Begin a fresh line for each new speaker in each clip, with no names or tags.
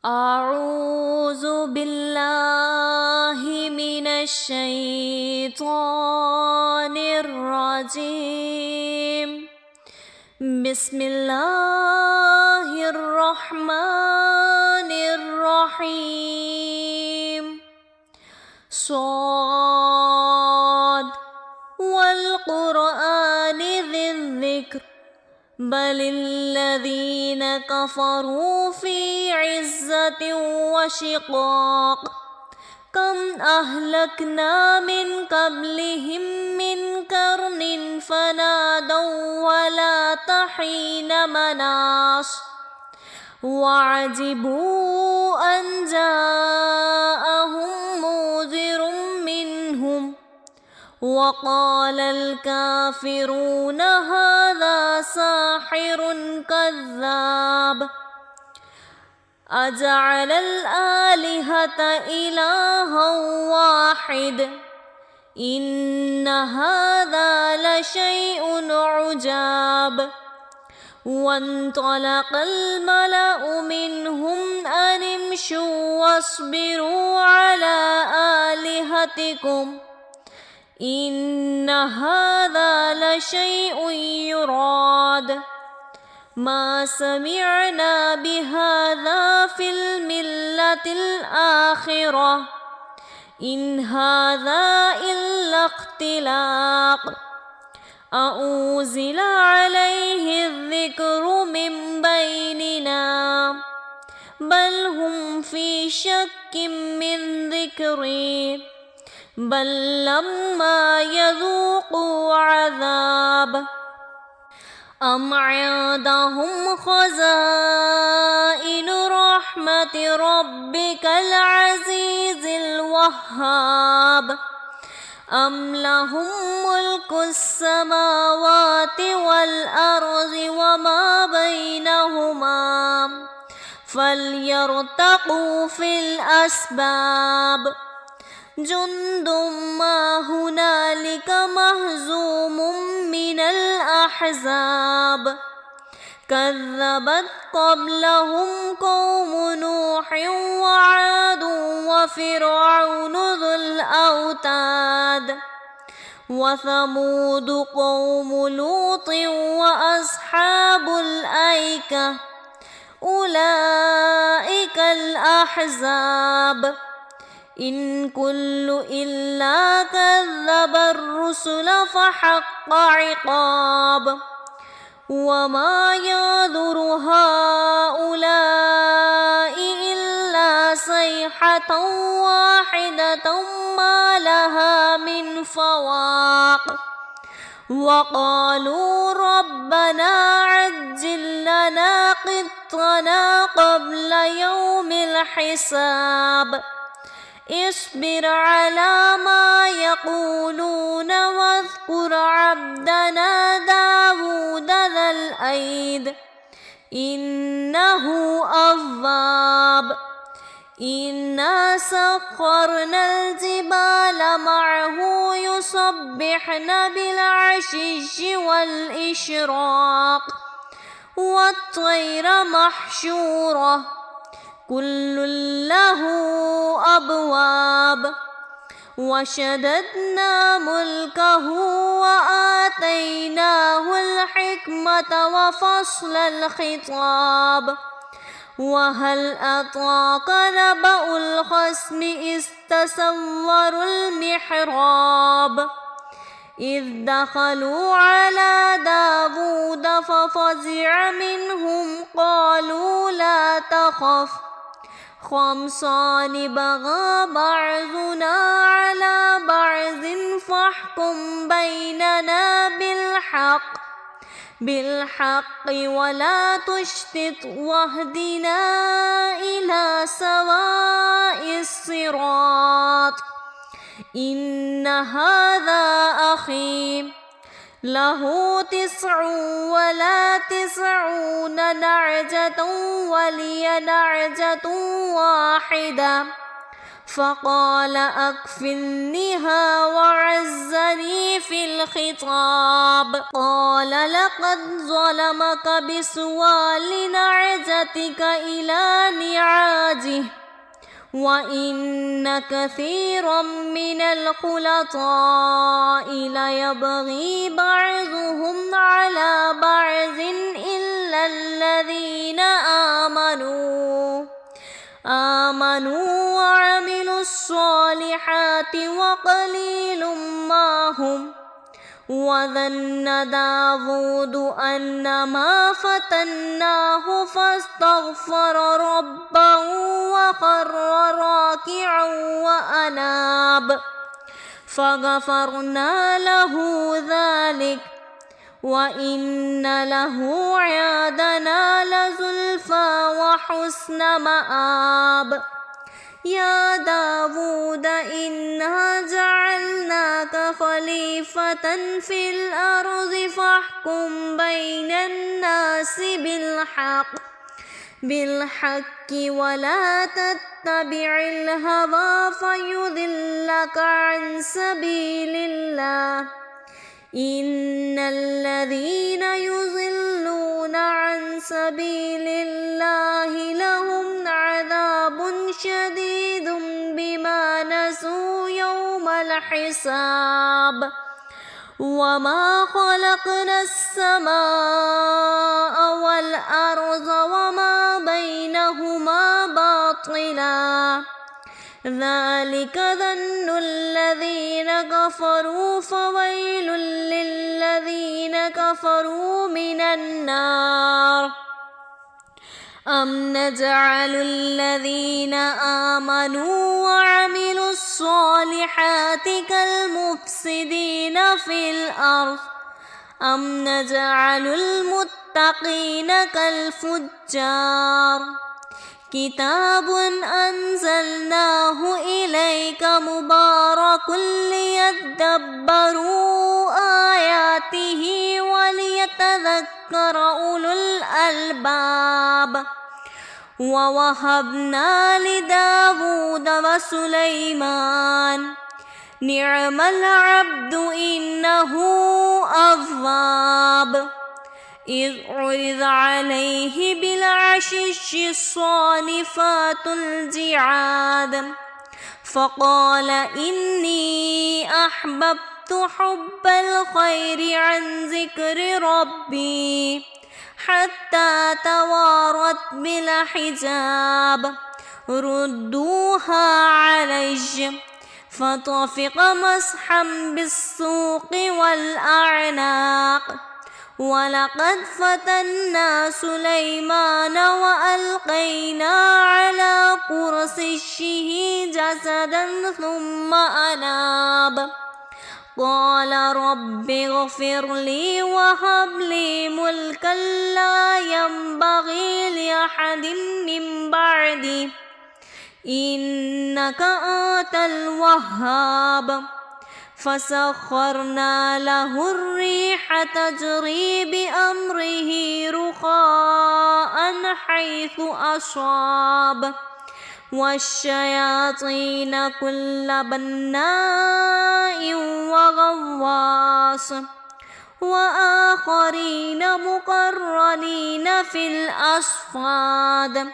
أعوذ بالله من الشيطان الرجيم. بسم الله الرحمن الرحيم. صاد والقرآن ذي الذكر بل الذين كفروا في عزة وشقاق كم أهلكنا من قبلهم من قرن فنادوا ولا تحين مناص وعجبوا أن جاءهم منذر منهم وقال الكافرون هذا ساحر كذاب أجعل الآلهة إلها واحد إن هذا لشيء عجاب. وانطلق الملأ منهم أن امشوا واصبروا على آلهتكم إن هذا لشيء يراد ما سمعنا بهذا في الملة الآخرة إن هذا إلا اختلاق أأنزل عليه الذكر من بيننا بل هم في شك من ذكري بل لما يذوقوا عذاب أم عندهم خزائن رحمة ربك العزيز الوهاب أم لهم ملك السماوات والأرض وما بينهما فليرتقوا في الأسباب جند ما هنالك مهزوم من الأحزاب كذبت قبلهم قوم نوح وعاد وفرعون ذو الأوتاد وثمود قوم لوط وأصحاب الأيكة أولئك الأحزاب إن كل إلا كذب الرسل فحق عقاب وما ينظر هؤلاء إلا صيحة واحدة ما لها من فواق وقالوا ربنا عجل لنا قطنا قبل يوم الحساب اصبر على ما يقولون واذكر عبدنا داود ذا الأيد إنه أواب إنا سخرنا الجبال معه يسبحن بالعشي والإشراق والطير محشورة كل له أبواب وشددنا ملكه وآتيناه الحكمة وفصل الخطاب وهل أتاك نبأ الخصم إذ تسوروا المحراب إذ دخلوا على داود ففزع منهم قالوا لا تخف خمسان بغى بعضنا على بعض فاحكم بيننا بالحق ولا تشتت واهدنا إلى سواء الصراط إن هذا أخي له 99 نعجة ولي نعجة واحدة فقال أكفلنها وعزني في الخطاب قال لقد ظلمك بسؤال نعجتك إلى نعاجه وإن كثيرا من الخلطاء ليبغي بعضهم على بعض إلا الذين آمنوا وعملوا الصالحات وقليل ما هم. وظن داود أنما فتناه فاستغفر ربه وخر راكعا وأناب فغفرنا له ذلك وإن له عندنا لزلفى وحسن مآب. يا داود إنا جعلناك خليفة في الأرض فاحكم بين الناس بالحق ولا تتبع الهوى فيضلك عن سبيل الله. إن الذين يضلون عن سبيل الله لهم عذاب شديد بما نسوا يوم الحساب. وما خلقنا السماء والأرض وما بينهما باطلا ذلك ظن الذين كفروا فويل للذين كفروا من النار. أم نجعل الذين آمنوا وعملوا الصالحات كالمفسدين في الأرض أم نجعل المتقين كالفجار. كتاب أنزلناه إليك مبارك ليدبروا آياته وليتذكر أولو الألباب. ووهبنا لداود وسليمان نعم العبد إنه أواب. إذ عرض عليه بالعشش الصانفات الجعاد فقال إني أحببت حب الخير عن ذكر ربي حتى توارت بالحجاب. ردوها علي فطفق مسحا بالسوق والأعناق. ولقد فتنا سليمان وألقينا على كرسيه جسدا ثم أناب. قال رب اغفر لي وهب لي ملكا لا ينبغي لأحد من بعدي إنك أنت الوهاب. فسخرنا له الريح تجري بأمره رخاء حيث أصاب والشياطين كل بناء وغواص وآخرين مقرنين في الأصفاد.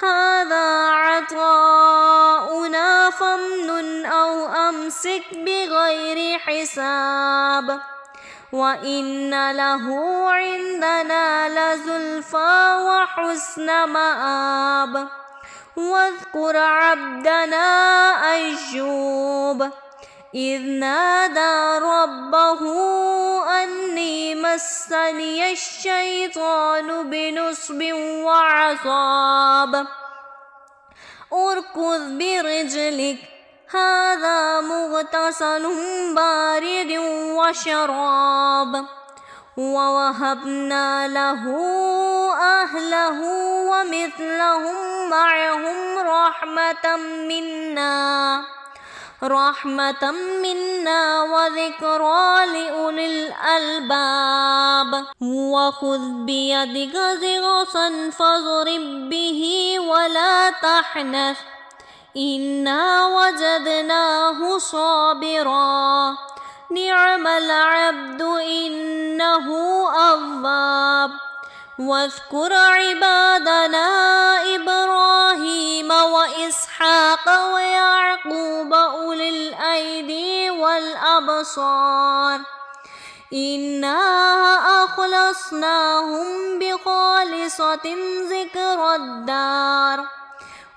هذا عطاؤنا فامنن أو أمسك بغير حساب. وإن له عندنا لزلفى وحسن مآب. واذكر عبدنا أيوب إذ نادى ربه أني مسني الشيطان بنصب وعذاب. اركض برجلك هذا مغتسل بارد وشراب. ووهبنا له أهله ومثلهم معهم رحمة منا وذكرى لأولي الألباب. وخذ بيدك ضغثا فاضرب به ولا تحنث إنا وجدناه صابرا نعم العبد إنه أواب. واذكر عبادنا إبراهيم وإسحاق وإسحاق ويعقوب أولي الأيدي والأبصار إنا أخلصناهم بخالصة ذكر الدار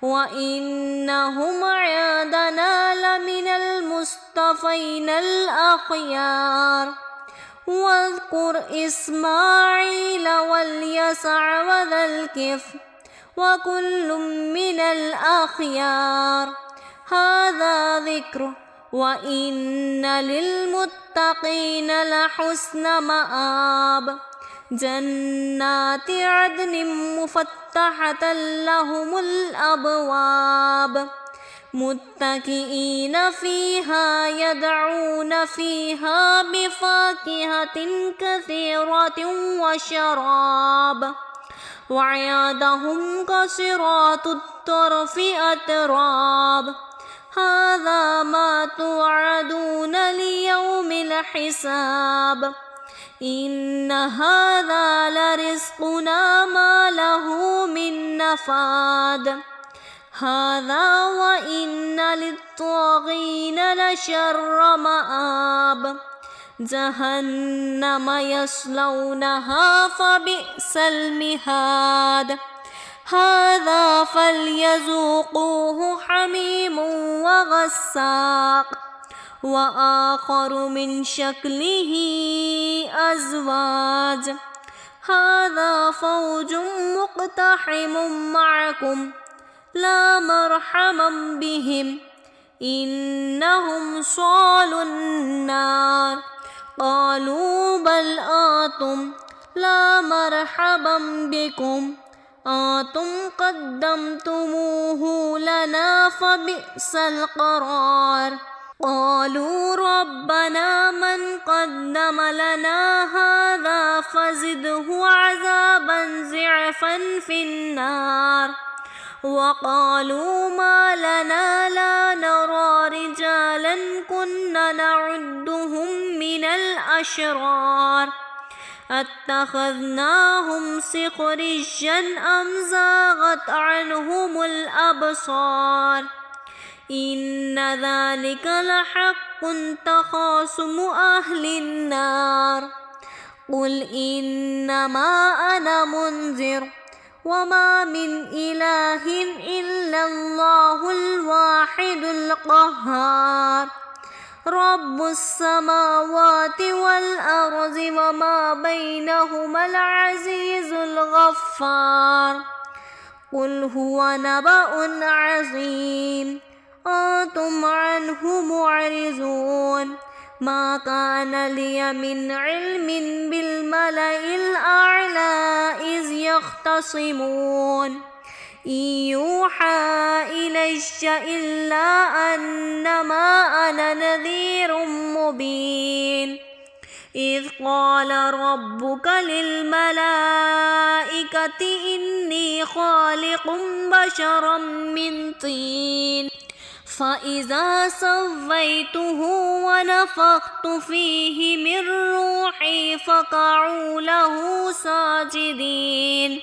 وإنهم عندنا لمن المصطفين الأخيار واذكر إسماعيل واليسع وذا الكفل وكل من الأخيار هذا ذكر وإن للمتقين لحسن مآب جنات عدن مفتحة لهم الأبواب متكئين فيها يدعون فيها بفاكهة كثيرة وشراب وعندهم قصرات الطرف أتراب هذا ما توعدون ليوم الحساب إن هذا لرزقنا ما له من نفاد هذا وإن للطاغين لشر مآب جهنم يصلونها فبئس المهاد هذا فليذوقوه حميم وغساق وآخر من شكله أزواج هذا فوج مقتحم معكم لا مرحبا بهم إنهم صالوا النار قالوا بل آتم لا مرحبا بكم أنتم قدمتموه لنا فبئس القرار قالوا ربنا من قدم لنا هذا فزده عذابا ضعفا في النار وقالوا ما لنا لا نرى رجالا كنا نعدهم من الأشرار اتخذناهم سخريا أم زاغت عنهم الأبصار إن ذلك لحق تخاصم أهل النار قل إنما أنا منذر وما من إله إلا الله الواحد القهار رب السماوات والأرض وما بينهما العزيز الغفار قل هو نبأ عظيم أنتم عنه معرضون ما كان لي من علم بالملأ الأعلى إذ يختصمون إن يوحى إلي إلا أنما أنا نذير مبين إذ قال ربك للملائكة إني خالق بشرا من طين فإذا سويته ونفخت فيه من روحي فقعوا له ساجدين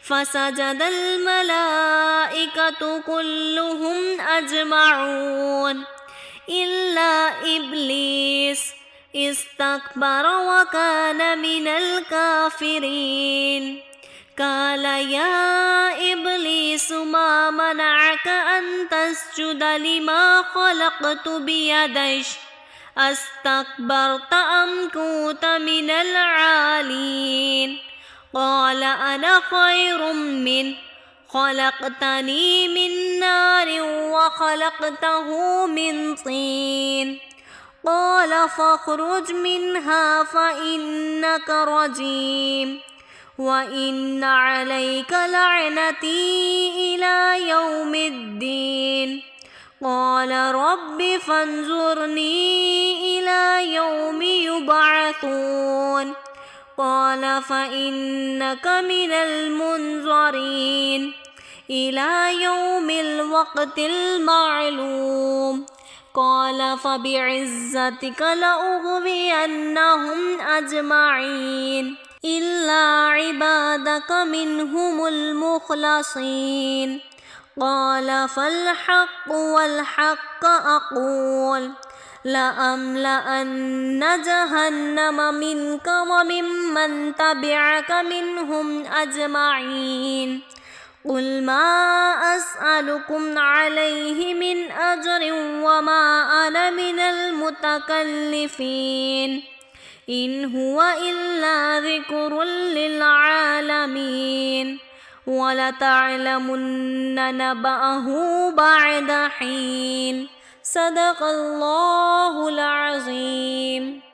فسجد الملائكة كلهم أجمعون إلا إبليس استكبر وكان من الكافرين قال يا إبليس ما منعك أن تسجد لما خلقت بيدي أستكبرت أم كنت من العالين قال أنا خير منه خلقتني من نار وخلقته من طين قال فاخرج منها فإنك رجيم وإن عليك لعنتي إلى يوم الدين قال رب فانظرني إلى يوم يبعثون قال فإنك من المنظرين إلى يوم الوقت المعلوم قال فبعزتك لأغوينهم أجمعين إلا عبادك منهم المخلصين قال فالحق والحق أقول لأملأن جهنم منك وممن تبعك منهم أجمعين قل ما أسألكم عليه من أجر وما أنا من المتكلفين إن هو إلا ذكر للعالمين ولتعلمن نبأه بعد حين صدق الله العظيم.